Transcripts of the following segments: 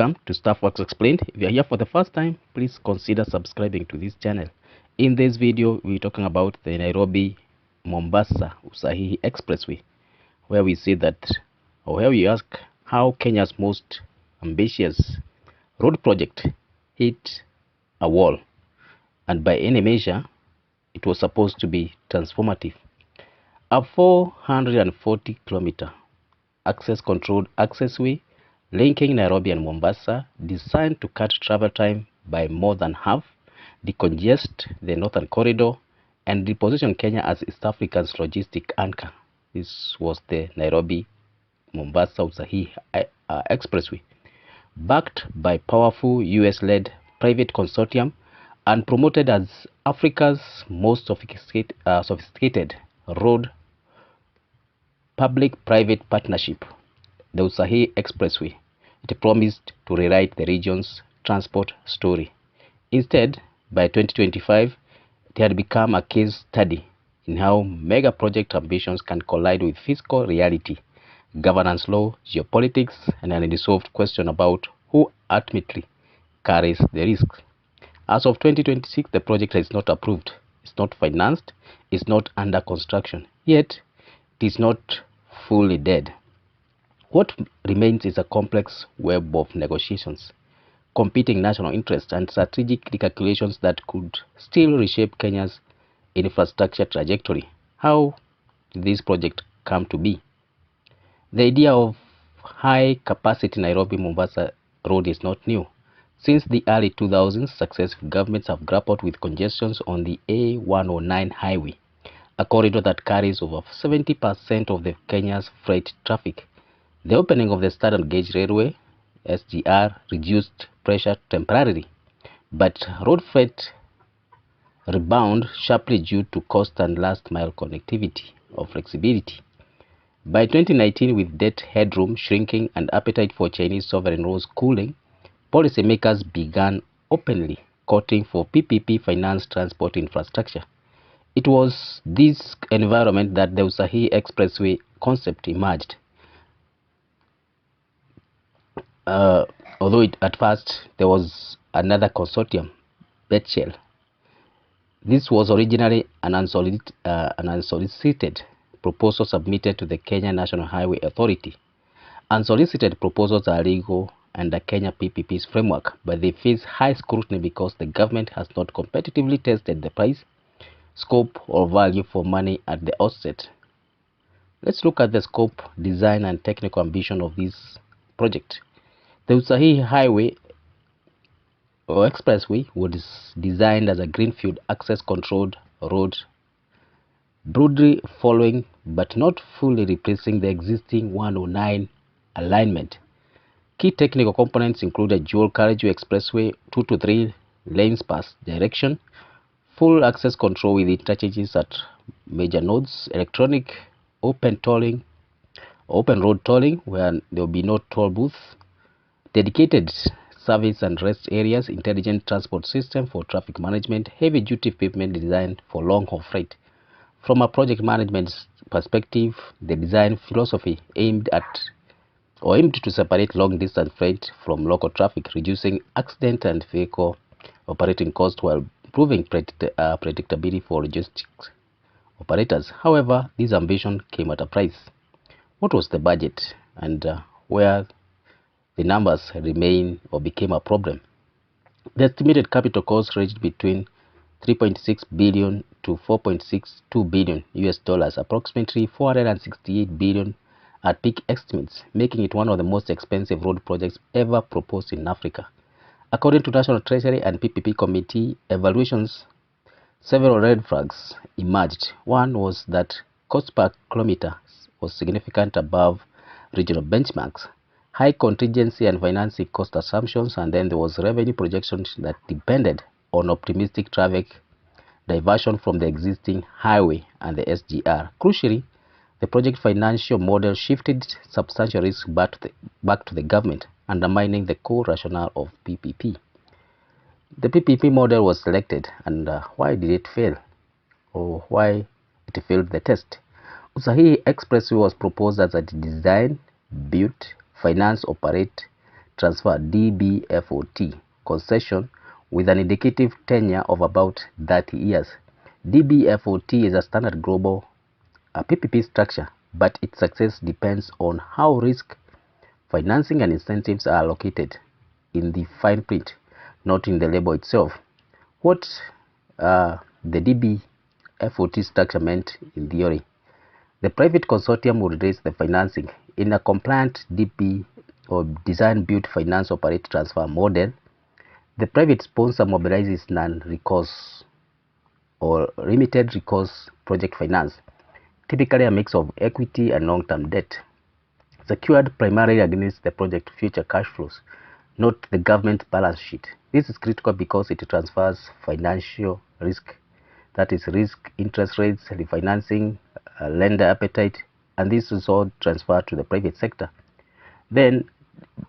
Welcome to Staff Works Explained. If you are here for the first time, please consider subscribing to this channel. In this video, we're talking about the Nairobi Mombasa Usahihi Expressway, where we see that, or where we ask how Kenya's most ambitious road project hit a wall, and by any measure, it was supposed to be transformative. A 440-kilometer access-controlled accessway linking Nairobi and Mombasa, designed to cut travel time by more than half, decongest the northern corridor, and reposition Kenya as East Africa's logistic anchor. This was the Nairobi Mombasa Usahihi Expressway, backed by powerful US-led private consortium and promoted as Africa's most sophisticated road public-private partnership. The Usahihi Expressway, it promised to rewrite the region's transport story. Instead, by 2025, it had become a case study in how mega project ambitions can collide with fiscal reality, governance law, geopolitics, and an unresolved question about who ultimately carries the risk. As of 2026, the project is not approved, it's not financed, it's not under construction, yet it is not fully dead. What remains is a complex web of negotiations, competing national interests, and strategic recalculations that could still reshape Kenya's infrastructure trajectory. How did this project come to be? The idea of high-capacity Nairobi-Mombasa road is not new. Since the early 2000s, successive governments have grappled with congestions on the A109 highway, a corridor that carries over 70% of Kenya's freight traffic. The opening of the standard gauge railway (SGR) reduced pressure temporarily, but road freight rebounded sharply due to cost and last mile connectivity or flexibility. By 2019, with debt headroom shrinking and appetite for Chinese sovereign roads cooling, policymakers began openly courting for PPP financed transport infrastructure. It was this environment that the Usahihi Expressway concept emerged. Although at first there was another consortium, Betshell. This was originally an unsolicited proposal submitted to the Kenya National Highway Authority. Unsolicited proposals are legal under Kenya PPP's framework, but they face high scrutiny because the government has not competitively tested the price, scope, or value for money at the outset. Let's look at the scope, design, and technical ambition of this project. The Usahihi Highway or Expressway was designed as a greenfield access-controlled road, broadly following but not fully replacing the existing 109 alignment. Key technical components include a dual carriageway expressway, 2 to 3 lanes per direction, full access control with interchanges at major nodes, electronic open road tolling where there will be no toll booth, dedicated service and rest areas, intelligent transport system for traffic management, heavy duty pavement designed for long haul freight. From a project management perspective, the design philosophy aimed to separate long distance freight from local traffic, reducing accident and vehicle operating costs while improving predictability for logistics operators. However, this ambition came at a price. What was the budget, and where the numbers became a problem? The estimated capital cost ranged between 3.6 billion to 4.62 billion US dollars, approximately 468 billion at peak estimates, making it one of the most expensive road projects ever proposed in Africa. According to National Treasury and PPP Committee evaluations, several red flags emerged. One was that cost per kilometer was significant above regional benchmarks, high contingency and financing cost assumptions, and then there was revenue projections that depended on optimistic traffic diversion from the existing highway and the SGR. Crucially, the project financial model shifted substantial risk back to the government, undermining the core rationale of PPP. The PPP model was selected, and why did it fail, or why it failed the test? Usahihi Expressway was proposed as a design, build, finance, operate transfer DBFOT concession with an indicative tenure of about 30 years. DBFOT is a standard global PPP structure, but its success depends on how risk, financing and incentives are allocated in the fine print, not in the label itself. What the DBFOT structure meant in theory: the private consortium would raise the financing in a compliant DP or design, build, finance, operate, transfer model. The private sponsor mobilizes non-recourse or limited recourse project finance, typically a mix of equity and long-term debt, secured primarily against the project future cash flows, not the government balance sheet. This is critical because it transfers financial risk, that is risk, interest rates, refinancing, lender appetite, and this is all transferred to the private sector. Then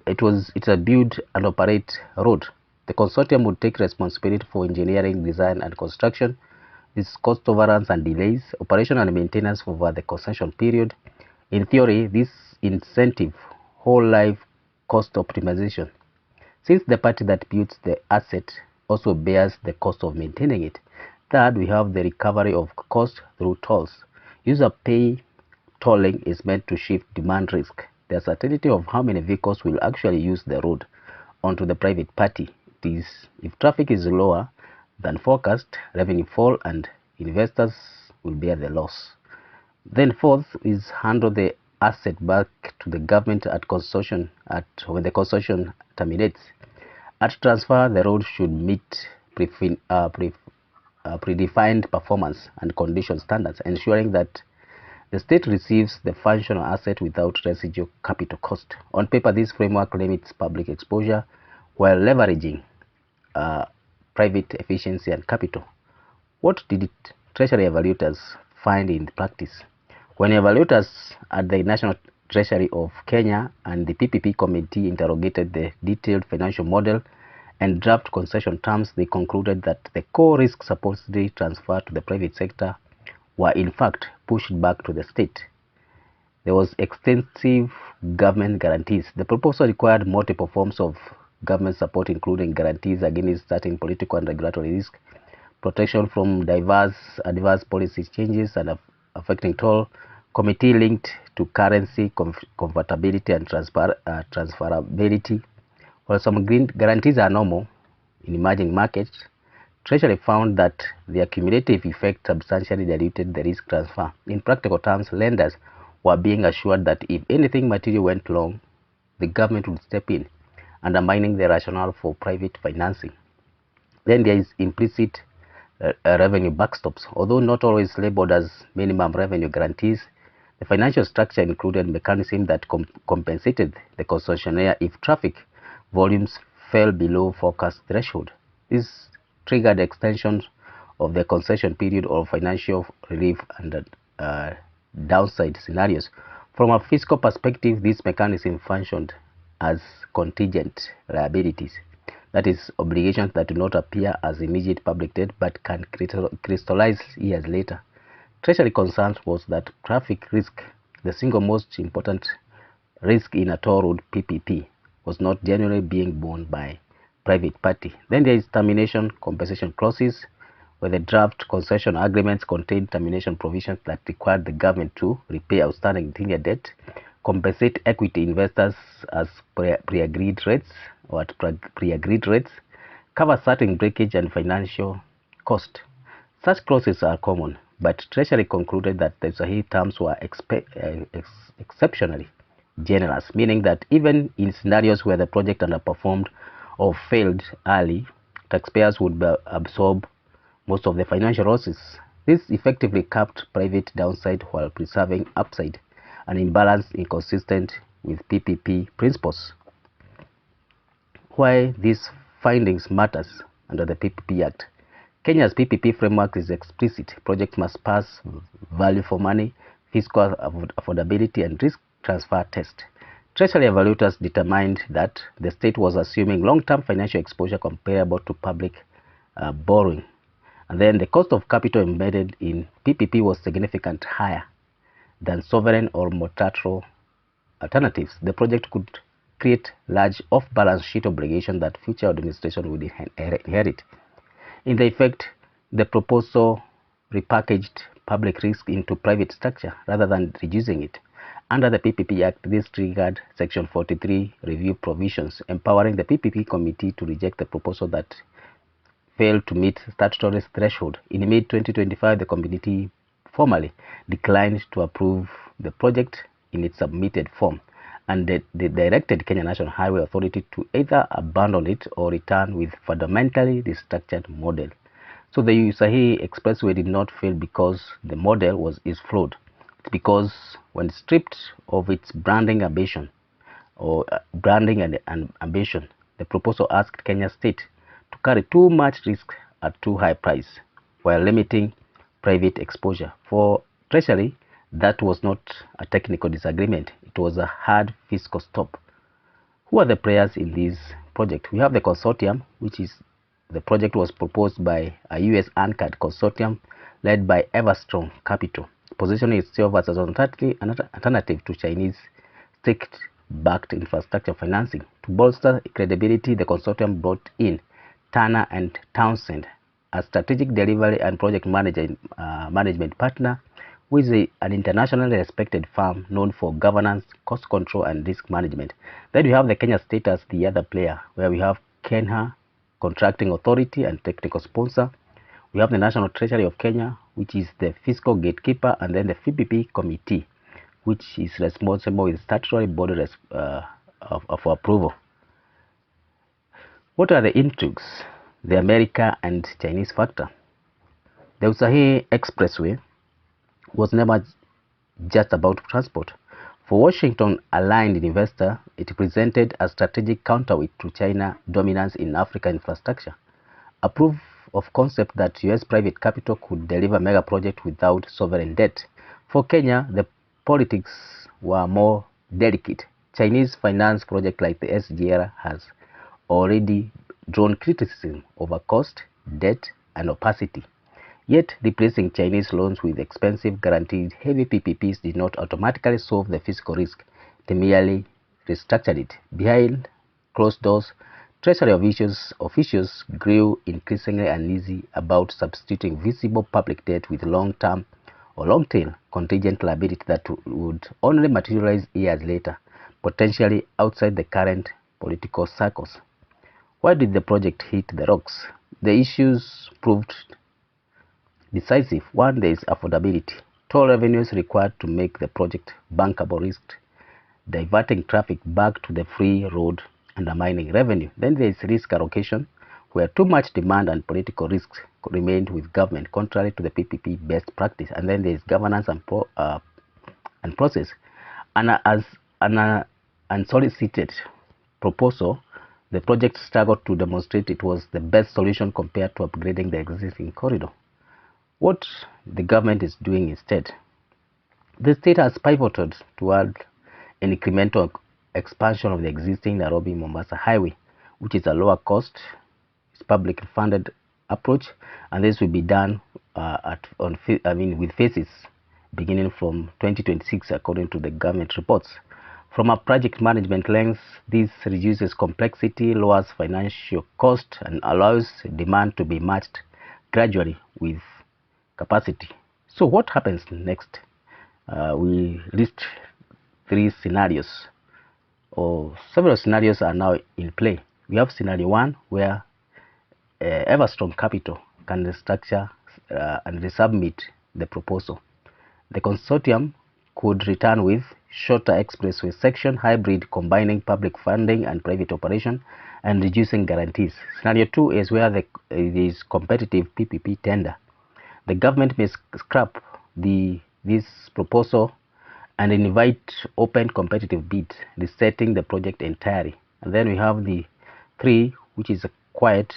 it's a build and operate road. The consortium would take responsibility for engineering, design and construction, this cost overruns and delays, operation and maintenance over the concession period. In theory, this incentive whole life cost optimization, since the party that builds the asset also bears the cost of maintaining it. Third, we have the recovery of cost through tolls. User pay tolling is meant to shift demand risk, the certainty of how many vehicles will actually use the road, onto the private party. It is, if traffic is lower than forecast, revenue fall and investors will bear the loss. Then fourth is handle the asset back to the government at consortium when the consortium terminates. At transfer, the road should meet predefined performance and condition standards, ensuring that the state receives the functional asset without residual capital cost. On paper, this framework limits public exposure while leveraging private efficiency and capital. What did Treasury evaluators find in practice? When evaluators at the National Treasury of Kenya and the PPP Committee interrogated the detailed financial model and draft concession terms, they concluded that the core risks supposedly transferred to the private sector were in fact pushed back to the state. There was extensive government guarantees. The proposal required multiple forms of government support, including guarantees against certain political and regulatory risk, protection from adverse policy changes and affecting toll, committee linked to currency convertibility and transferability. While some green guarantees are normal in emerging markets, Treasury found that the cumulative effect substantially diluted the risk transfer. In practical terms, lenders were being assured that if anything material went wrong, the government would step in, undermining the rationale for private financing. Then there is implicit revenue backstops. Although not always labeled as minimum revenue guarantees, the financial structure included mechanisms that compensated the concessionaire if traffic volumes fell below forecast threshold. This triggered extension of the concession period or financial relief under downside scenarios. From a fiscal perspective, this mechanism functioned as contingent liabilities, that is, obligations that do not appear as immediate public debt but can crystallize years later. Treasury concerns was that traffic risk, the single most important risk in a toll road PPP, was not generally being borne by private party. Then there is termination compensation clauses, where the draft concession agreements contain termination provisions that required the government to repay outstanding senior debt, compensate equity investors as pre-agreed rates or at pre-agreed rates, cover certain breakage and financial cost. Such clauses are common, but Treasury concluded that the Usahihi terms were exceptionally generous, meaning that even in scenarios where the project underperformed or failed early, taxpayers would absorb most of the financial losses. This effectively capped private downside while preserving upside, an imbalance inconsistent with PPP principles. Why these findings matters under the PPP Act. Kenya's PPP framework is explicit. Projects must pass value for money, fiscal affordability and risk transfer test. Treasury evaluators determined that the state was assuming long-term financial exposure comparable to public borrowing. And then the cost of capital embedded in PPP was significantly higher than sovereign or multilateral alternatives. The project could create large off-balance sheet obligations that future administration would inherit. In the effect, the proposal repackaged public risk into private structure rather than reducing it. Under the PPP Act, this triggered Section 43 review provisions, empowering the PPP Committee to reject the proposal that failed to meet statutory threshold. In mid-2025, the committee formally declined to approve the project in its submitted form, and they directed Kenya National Highway Authority to either abandon it or return with fundamentally restructured model. So the Usahihi Expressway did not fail because the model is flawed. It's because when stripped of its branding ambition and ambition, the proposal asked Kenya State to carry too much risk at too high price while limiting private exposure. For Treasury, that was not a technical disagreement. It was a hard fiscal stop. Who are the players in this project? We have the consortium, the project was proposed by a US-anchored consortium led by Everstrong Capital, positioning itself as an alternative to Chinese state-backed infrastructure financing. To bolster credibility, the consortium brought in Turner and Townsend, a strategic delivery and project management partner, who is an internationally respected firm known for governance, cost control, and risk management. Then we have the Kenya State as the other player, where we have Kenya Contracting Authority and technical sponsor. We have the National Treasury of Kenya, which is the fiscal gatekeeper, and then the PPP Committee, which is responsible with statutory body of approval. What are the intrigues? The America and Chinese factor. The Usahihi Expressway was never just about transport. For Washington-aligned investor, it presented a strategic counterweight to China dominance in African infrastructure, a proof of concept that US private capital could deliver mega projects without sovereign debt. For Kenya, the politics were more delicate. Chinese finance project like the SGR has already drawn criticism over cost, debt, and opacity. Yet, replacing Chinese loans with expensive guaranteed heavy PPPs did not automatically solve the fiscal risk. They merely restructured it. Behind closed doors, Treasury officials grew increasingly uneasy about substituting visible public debt with long-term or long-tail contingent liability that would only materialize years later, potentially outside the current political circles. Why did the project hit the rocks? The issues proved decisive. One, there is affordability. Toll revenues required to make the project bankable risked diverting traffic back to the free road, undermining revenue. Then there is risk allocation, where too much demand and political risks remained with government, contrary to the PPP best practice. And then there is governance and process. And as an unsolicited proposal, the project struggled to demonstrate it was the best solution compared to upgrading the existing corridor. What the government is doing instead? The state has pivoted toward an incremental expansion of the existing Nairobi Mombasa highway, which is a lower cost, public funded approach, and this will be done with phases beginning from 2026 according to the government reports. From a project management lens, this reduces complexity, lowers financial cost, and allows demand to be matched gradually with capacity. So what happens next? We list three scenarios, or several scenarios are now in play. We have scenario one, where Everstrong Capital can restructure and resubmit the proposal. The consortium could return with shorter expressway section, hybrid, combining public funding and private operation, and reducing guarantees. Scenario two is where there is competitive PPP tender. The government may scrap this proposal and invite open competitive bids, resetting the project entirely. And then we have the three, which is a quiet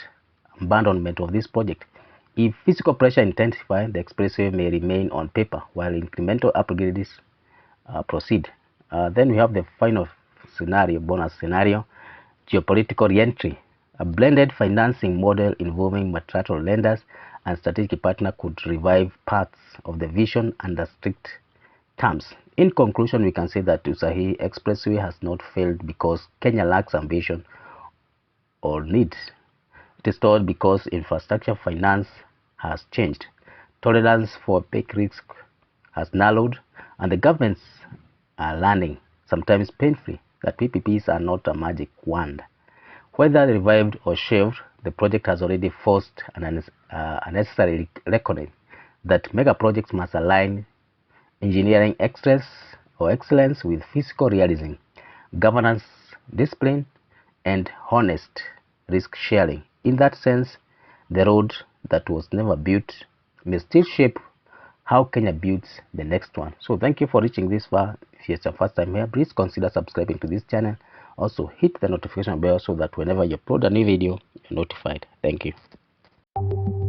abandonment of this project. If physical pressure intensifies, the expressway may remain on paper while incremental upgrades proceed. Then we have the final scenario, bonus scenario, geopolitical re-entry. A blended financing model involving multilateral lenders and strategic partner could revive parts of the vision under strict terms. In conclusion, we can say that Usahihi Expressway has not failed because Kenya lacks ambition or need. It is stalled because infrastructure finance has changed, tolerance for peak risk has narrowed, and the governments are learning, sometimes painfully, that PPPs are not a magic wand. Whether revived or shelved, the project has already forced an unnecessary reckoning that mega projects must align engineering excellence with physical realism, governance discipline, and honest risk sharing. In that sense, the road that was never built may still shape how Kenya builds the next one. So thank you for reaching this far. If it's your first time here, please consider subscribing to this channel. Also hit the notification bell so that whenever you upload a new video, you're notified. Thank you.